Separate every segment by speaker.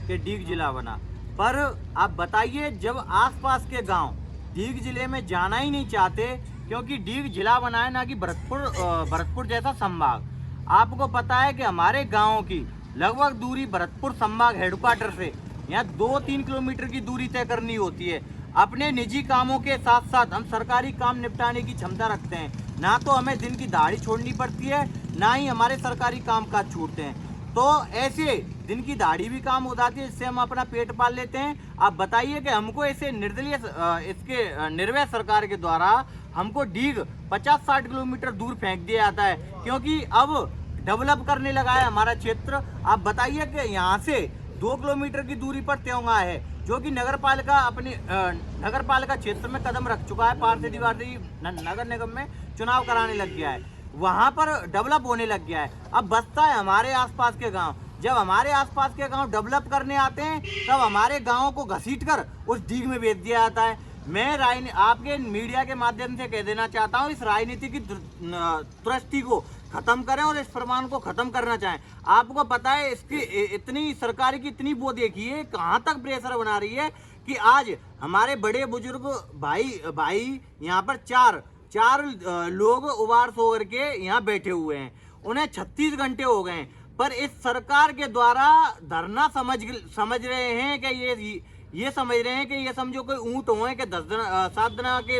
Speaker 1: कि डीग जिला बना। पर आप बताइए, जब आसपास के गांव डीग जिले में जाना ही नहीं चाहते, क्योंकि डीग जिला बना है, ना कि भरतपुर जैसा संभाग। आपको पता है कि हमारे गाँव की लगभग दूरी भरतपुर संभाग हेडक्वार्टर से यहाँ 2-3 किलोमीटर की दूरी तय करनी होती है। अपने निजी कामों के साथ साथ हम सरकारी काम निपटाने की क्षमता रखते हैं। ना तो हमें दिन की दहाड़ी छोड़नी पड़ती है, ना ही हमारे सरकारी काम काज छूटते हैं। तो ऐसे दिन की दहाड़ी भी काम हो जाती है, जिससे हम अपना पेट पाल लेते हैं। आप बताइए कि हमको ऐसे निर्दलीय इसके निर्भय सरकार के द्वारा हमको डीग 50-60 किलोमीटर दूर फेंक दिया जाता है, क्योंकि अब डेवलप करने लगा है हमारा क्षेत्र। आप बताइए कि यहाँ से 2 किलोमीटर की दूरी पर त्योंगा है, जो कि नगर पालिका क्षेत्र में कदम रख चुका है। पार्षद नगर निगम में चुनाव कराने लग गया है, वहां पर डेवलप होने लग गया है। अब बचता है हमारे आसपास के गांव। जब हमारे आसपास के गांव डेवलप करने आते हैं, तब हमारे गांवों को घसीटकर उस डीग में भेज दिया जाता है। मैं आपके मीडिया के माध्यम से कह देना चाहता हूं, इस राजनीति की दृष्टि को खत्म करें और इस फरमान को खत्म करना चाहें। आपको पता है, इसकी इतनी सरकार की इतनी वो देखिए कहां तक प्रेशर बना रही है कि आज हमारे बड़े बुजुर्ग भाई यहाँ पर चार लोग उबार सो करके यहाँ बैठे हुए हैं। उन्हें 36 घंटे हो गए हैं, पर इस सरकार के द्वारा धरना समझ रहे हैं कि ये समझ रहे हैं कि ये समझो कोई ऊँट हो कि 7 दिन के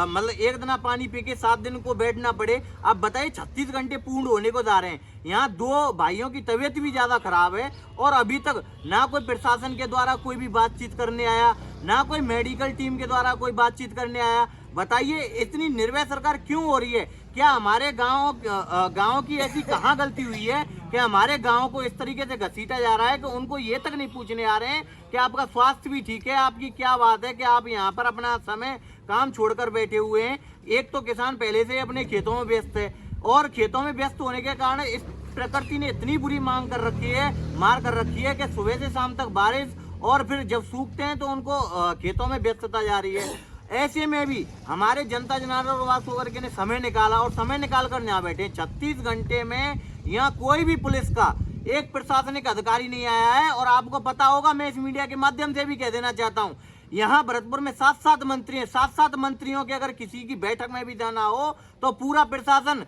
Speaker 1: मतलब 1 दिन पानी पी के 7 दिन को बैठना पड़े। आप बताइए, 36 घंटे पूर्ण होने को जा रहे हैं। यहाँ 2 भाइयों की तबीयत भी ज़्यादा खराब है और अभी तक ना कोई प्रशासन के द्वारा कोई भी बातचीत करने आया, ना कोई मेडिकल टीम के द्वारा कोई बातचीत करने आया। बताइए, इतनी निर्भय सरकार क्यों हो रही है? क्या हमारे गाँव की ऐसी कहाँ गलती हुई है कि हमारे गाँव को इस तरीके से घसीटा जा रहा है कि उनको ये तक नहीं पूछने आ रहे हैं कि आपका स्वास्थ्य भी ठीक है, आपकी क्या बात है कि आप यहाँ पर अपना समय काम छोड़कर बैठे हुए हैं। एक तो किसान पहले से अपने खेतों में व्यस्त है, और खेतों में व्यस्त होने के कारण इस प्रकृति ने इतनी बुरी मार कर रखी है कि सुबह से शाम तक बारिश, और फिर जब सूखते हैं तो उनको खेतों में व्यस्तता जा रही है। ऐसे में भी हमारे जनता जनार्दन उपाध्याय वर्ग ने समय निकाला और समय निकाल कर यहाँ बैठे। 36 घंटे में यहाँ कोई भी पुलिस का एक प्रशासनिक अधिकारी नहीं आया है। और आपको पता होगा, मैं इस मीडिया के माध्यम से भी कह देना चाहता हूँ, यहाँ भरतपुर में 7 मंत्री हैं। 7 मंत्रियों के अगर किसी की बैठक में भी जाना हो तो पूरा प्रशासन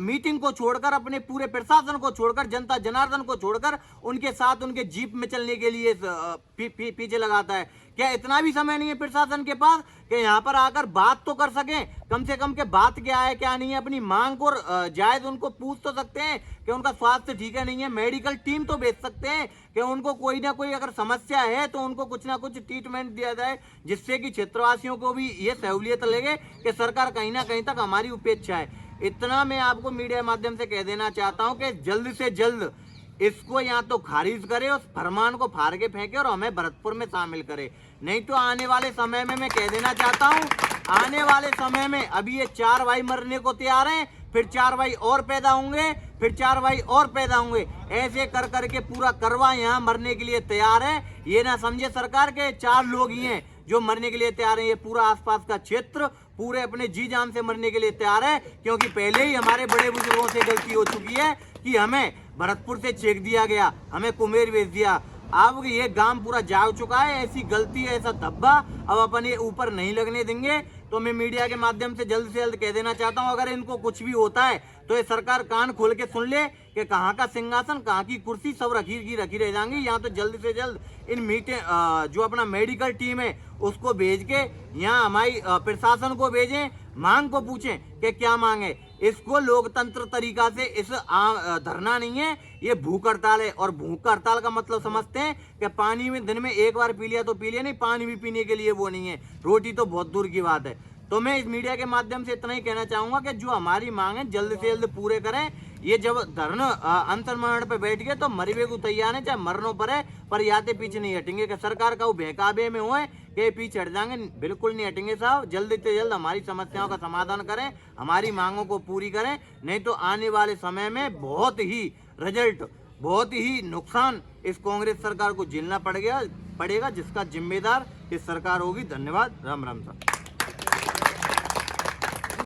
Speaker 1: मीटिंग को छोड़कर, अपने पूरे प्रशासन को छोड़कर, जनता जनार्दन को छोड़कर उनके साथ उनके जीप में चलने के लिए पीछे लगाता है। क्या इतना भी समय नहीं है प्रशासन के पास कि यहाँ पर आकर बात तो कर सकें? कम से कम के बात क्या है क्या नहीं है, अपनी मांग को जायज उनको पूछ तो सकते हैं कि उनका स्वास्थ्य ठीक है नहीं है। मेडिकल टीम तो भेज सकते हैं कि उनको कोई ना कोई अगर समस्या है तो उनको कुछ ना कुछ ट्रीटमेंट दिया जाए, जिससे कि क्षेत्रवासियों को भी ये सहूलियत लगे कि सरकार कहीं ना कहीं तक हमारी उपेक्षा है। इतना मैं आपको मीडिया माध्यम से कह देना चाहता हूं कि जल्द से जल्द इसको या तो खारिज करे, उस फरमान को फाड़ के फेंके और हमें भरतपुर में शामिल करे। नहीं तो आने वाले समय में मैं कह देना चाहता हूं, आने वाले समय में अभी ये 4 भाई मरने को तैयार हैं, फिर 4 भाई और पैदा होंगे, फिर 4 भाई और पैदा होंगे। ऐसे कर करके पूरा करवा यहाँ मरने के लिए तैयार है। ये ना समझे सरकार के 4 लोग ही हैं जो मरने के लिए तैयार है। ये पूरा आसपास का क्षेत्र पूरे अपने जी जान से मरने के लिए तैयार है, क्योंकि पहले ही हमारे बड़े बुजुर्गों से गलती हो चुकी है कि हमें भरतपुर से चेक दिया गया, हमें कुमेर भेज दिया। अब ये गांव पूरा जाग चुका है। ऐसी गलती, ऐसा धब्बा अब अपन ये ऊपर नहीं लगने देंगे। तो मैं मीडिया के माध्यम से जल्द कह देना चाहता हूं, अगर इनको कुछ भी होता है तो ये सरकार कान खोल के सुन ले कि कहाँ का सिंहासन, कहाँ की कुर्सी सब रखी रह जाएंगी। यहाँ तो जल्द से जल्द इन जो अपना मेडिकल टीम है उसको भेज के यहाँ हमारी प्रशासन को भेजें, मांग को पूछें कि क्या मांग है। इसको लोकतंत्र तरीका से इस धरना नहीं है, ये भूख हड़ताल है। और भूख हड़ताल का मतलब समझते हैं कि पानी में दिन में 1 बार पी लिया तो पी लिया, नहीं पानी भी पीने के लिए वो नहीं है, रोटी तो बहुत दूर की बात है। तो मैं इस मीडिया के माध्यम से इतना ही कहना चाहूंगा कि जो हमारी मांग है जल्द से जल्द पूरे करें। ये जब धरना अंतर्मरण पे बैठ गए तो मरीबे को तैयार है, चाहे मरनों पर है, पर याते पीछे नहीं हटेंगे कि सरकार का वो बेकाबे में हुए कि पीछे हट जाएंगे। बिल्कुल नहीं हटेंगे साहब। जल्द से जल्द हमारी समस्याओं का समाधान करें, हमारी मांगों को पूरी करें। नहीं तो आने वाले समय में बहुत ही नुकसान इस कांग्रेस सरकार को झेलना पड़ेगा, जिसका जिम्मेदार इस सरकार होगी। धन्यवाद। राम राम साहब।